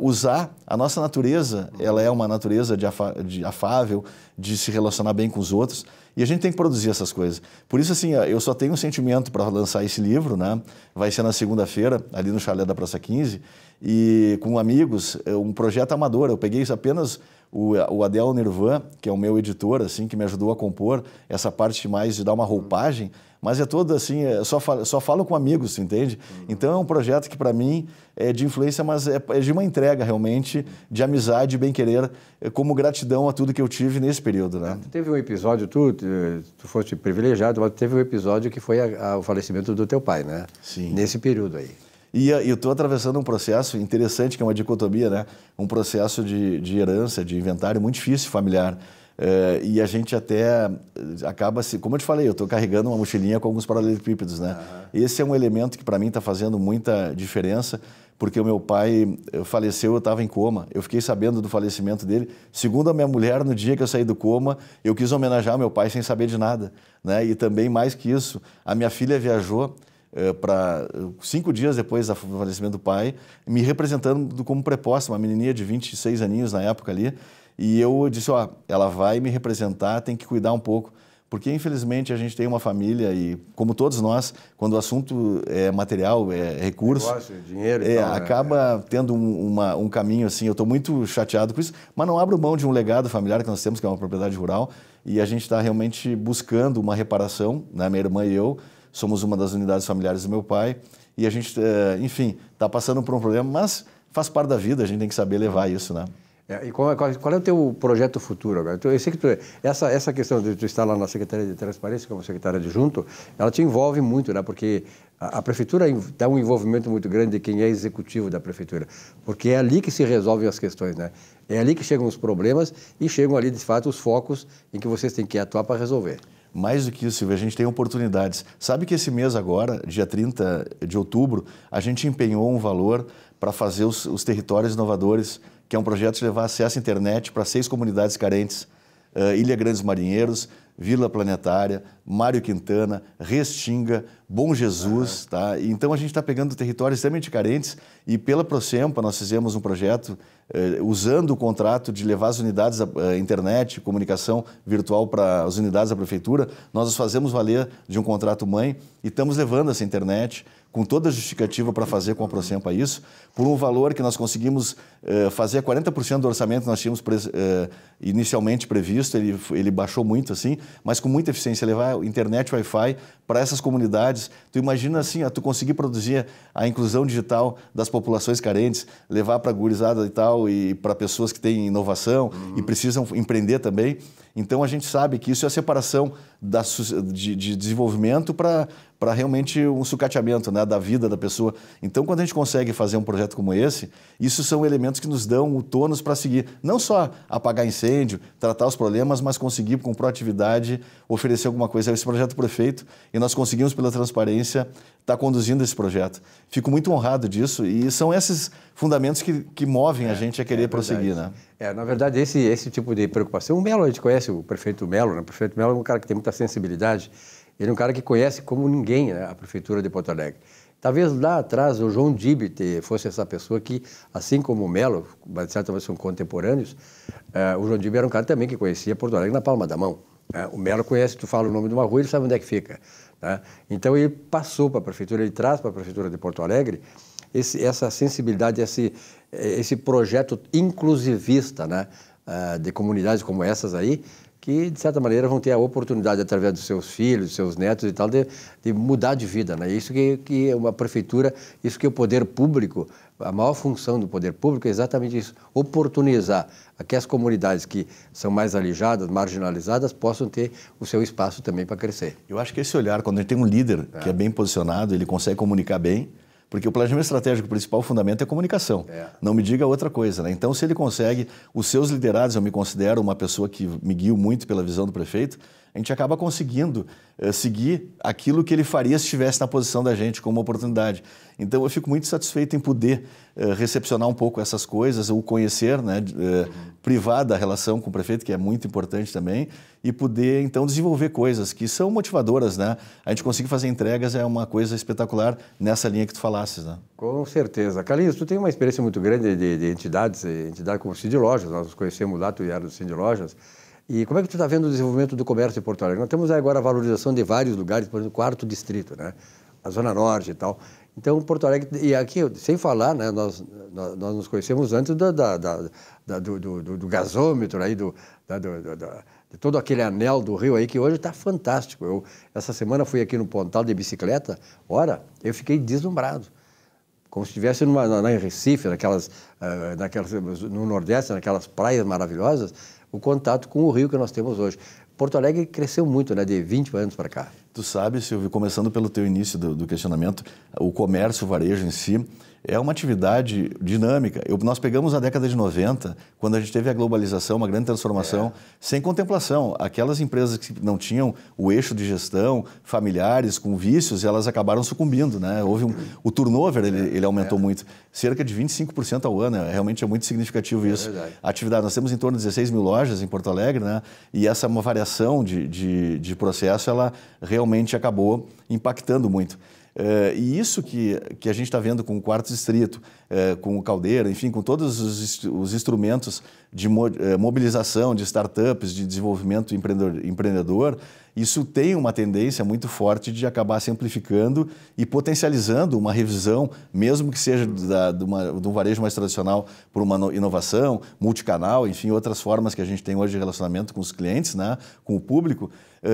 usar a nossa natureza. Ela é uma natureza de afável, de se relacionar bem com os outros, e a gente tem que produzir essas coisas. Por isso, assim, eu só tenho um sentimento para lançar esse livro, né? Vai ser na segunda-feira, ali no Chalé da Praça 15, e com amigos, um projeto amador. Eu peguei apenas o Adel Nirvan, que é o meu editor, assim, que me ajudou a compor essa parte mais de dar uma roupagem, mas é todo assim, só falo com amigos, entende? Então é um projeto que para mim é de influência, mas é de uma entrega realmente, de amizade e bem-querer, como gratidão a tudo que eu tive nesse período, né? Teve um episódio, tu foste privilegiado, mas teve um episódio que foi o falecimento do teu pai, né? Sim. Nesse período aí. E eu estou atravessando um processo interessante, que é uma dicotomia, né? Um processo de herança, de inventário muito difícil, familiar. E a gente até acaba, como eu te falei, eu estou carregando uma mochilinha com alguns paralelepípedos, né? Esse é um elemento que para mim está fazendo muita diferença, porque o meu pai faleceu, eu estava em coma. Eu fiquei sabendo do falecimento dele. Segundo a minha mulher, no dia que eu saí do coma, eu quis homenagear meu pai sem saber de nada, né? E também, mais que isso, a minha filha viajou para 5 dias depois do falecimento do pai, me representando como preposta, uma menininha de 26 aninhos na época ali. E eu disse, ela vai me representar, tem que cuidar um pouco. Porque, infelizmente, a gente tem uma família e, como todos nós, quando o assunto é material, é recurso, negócio, dinheiro e tal, acaba tendo um caminho assim. Eu estou muito chateado com isso, mas não abro mão de um legado familiar que nós temos, que é uma propriedade rural, e a gente está realmente buscando uma reparação, né? Minha irmã e eu somos uma das unidades familiares do meu pai, e a gente, enfim, está passando por um problema, mas faz parte da vida, a gente tem que saber levar isso, né? E qual é o teu projeto futuro agora? Eu sei que essa questão de tu estar lá na Secretaria de Transparência como secretária adjunto, ela te envolve muito, né? Porque a Prefeitura dá um envolvimento muito grande de quem é executivo da Prefeitura, porque é ali que se resolvem as questões, né? É ali que chegam os problemas e chegam ali, de fato, os focos em que vocês têm que atuar para resolver. Mais do que isso, Silvio, a gente tem oportunidades. Sabe que esse mês agora, dia 30 de outubro, a gente empenhou um valor para fazer os territórios inovadores, que é um projeto de levar acesso à internet para 6 comunidades carentes, Ilha Grandes Marinheiros, Vila Planetária, Mário Quintana, Restinga, Bom Jesus, tá? Então a gente está pegando territórios extremamente carentes e pela Procempa nós fizemos um projeto usando o contrato de levar as unidades da internet, comunicação virtual para as unidades da Prefeitura, nós os fazemos valer de um contrato mãe e estamos levando essa internet com toda a justificativa para fazer com a Procempa isso, por um valor que nós conseguimos fazer 40% do orçamento que nós tínhamos inicialmente previsto, ele baixou muito assim, mas com muita eficiência, levar internet Wi-Fi para essas comunidades. Tu imagina assim, tu conseguir produzir a inclusão digital das populações carentes, levar para a gurizada e tal, e para pessoas que têm inovação e precisam empreender também. Então a gente sabe que isso é a separação de desenvolvimento para realmente um sucateamento, né, da vida da pessoa. Então quando a gente consegue fazer um projeto como esse, isso são elementos que nos dão o tônus para seguir. Não só apagar incêndio, tratar os problemas, mas conseguir com proatividade oferecer alguma coisa. Esse projeto foi feito e nós conseguimos pela transparência estar conduzindo esse projeto. Fico muito honrado disso e são esses fundamentos que movem a gente a querer prosseguir, né? Na verdade, esse tipo de preocupação, o Melo, a gente conhece o prefeito Melo, né? O prefeito Melo é um cara que tem muita sensibilidade, ele é um cara que conhece como ninguém, né, a Prefeitura de Porto Alegre. Talvez lá atrás o João Dibit fosse essa pessoa que, assim como o Melo, de certa forma são contemporâneos, o João Dibit era um cara também que conhecia Porto Alegre na palma da mão. O Melo conhece, tu fala o nome de uma rua, ele sabe onde é que fica. Né? Então ele passou para a Prefeitura, ele traz para a Prefeitura de Porto Alegre essa sensibilidade, esse projeto inclusivista, né, de comunidades como essas aí, que, de certa maneira, vão ter a oportunidade, através dos seus filhos, dos seus netos e tal, de mudar de vida, né? Isso que é uma prefeitura, isso que é o poder público, a maior função do poder público é exatamente isso, oportunizar que as comunidades que são mais alijadas, marginalizadas, possam ter o seu espaço também para crescer. Eu acho que esse olhar, quando a gente tem um líder que é bem posicionado, ele consegue comunicar bem, porque o planejamento estratégico, o principal fundamento é a comunicação. Não me diga outra coisa, né? Então, se ele consegue, os seus liderados, eu me considero uma pessoa que me guio muito pela visão do prefeito, a gente acaba conseguindo seguir aquilo que ele faria se estivesse na posição da gente como oportunidade. Então, eu fico muito satisfeito em poder recepcionar um pouco essas coisas, o conhecer, né, privar da relação com o prefeito, que é muito importante também, e poder, então, desenvolver coisas que são motivadoras, né? A gente conseguir fazer entregas é uma coisa espetacular nessa linha que tu falasses, né? Com certeza. Carlinhos, tu tem uma experiência muito grande de entidades como o Cindy Lojas, nós nos conhecemos lá, tu era do Cindy Lojas. E como é que tu está vendo o desenvolvimento do comércio em Porto Alegre? Nós temos agora a valorização de vários lugares, por exemplo, o 4º distrito, né? A Zona Norte e tal. Então, Porto Alegre, e aqui, sem falar, né, nós nos conhecemos antes do gasômetro, aí, de todo aquele anel do Rio aí, que hoje está fantástico. Essa semana fui aqui no Pontal de bicicleta, eu fiquei deslumbrado. Como se estivesse em Recife, no Nordeste, naquelas praias maravilhosas, o contato com o Rio que nós temos hoje. Porto Alegre cresceu muito, né, de 20 anos para cá. Tu sabe, Silvio, começando pelo teu início do questionamento, o comércio, o varejo em si, é uma atividade dinâmica. Nós pegamos a década de 90, quando a gente teve a globalização, uma grande transformação, sem contemplação. Aquelas empresas que não tinham o eixo de gestão, familiares, com vícios, elas acabaram sucumbindo, né? Houve o turnover, ele aumentou muito. Cerca de 25% ao ano, realmente é muito significativo isso. A atividade, nós temos em torno de 16 mil lojas em Porto Alegre, né? E essa uma variação de processo, ela realmente acabou impactando muito. E isso que a gente está vendo com o Quarto Distrito, com o Caldeira, enfim, com todos os instrumentos de mobilização de startups, de desenvolvimento empreendedor, isso tem uma tendência muito forte de acabar simplificando e potencializando uma revisão, mesmo que seja de um varejo mais tradicional, por uma inovação, multicanal, enfim, outras formas que a gente tem hoje de relacionamento com os clientes, né, com o público.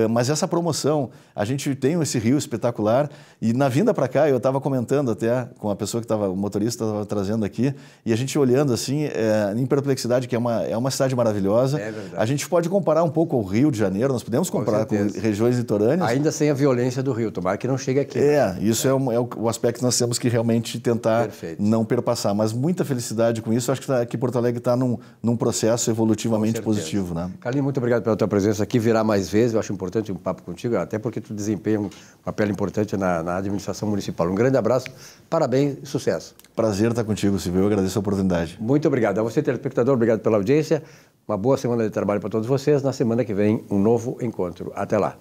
Mas essa promoção, a gente tem esse rio espetacular e na vinda para cá, eu estava comentando até com a pessoa que estava, o motorista estava trazendo aqui, e a gente olhando assim, em perplexidade, que é uma cidade maravilhosa. É verdade. A gente pode comparar um pouco ao Rio de Janeiro, nós podemos comparar com regiões litorâneas. Ainda sem a violência do Rio, tomara que não chegue aqui. Isso é o aspecto que nós temos que realmente tentar não perpassar, mas muita felicidade com isso. Acho que Porto Alegre está num processo evolutivamente positivo, né? Carlinhos, muito obrigado pela tua presença aqui, virá mais vezes, eu acho importante um papo contigo, até porque tu desempenha um papel importante na administração municipal. Um grande abraço, parabéns e sucesso. Prazer estar contigo, Silvio, eu agradeço a oportunidade. Muito obrigado. A você, telespectador, obrigado pela audiência. Uma boa semana de trabalho para todos vocês. Na semana que vem, um novo encontro. Até lá.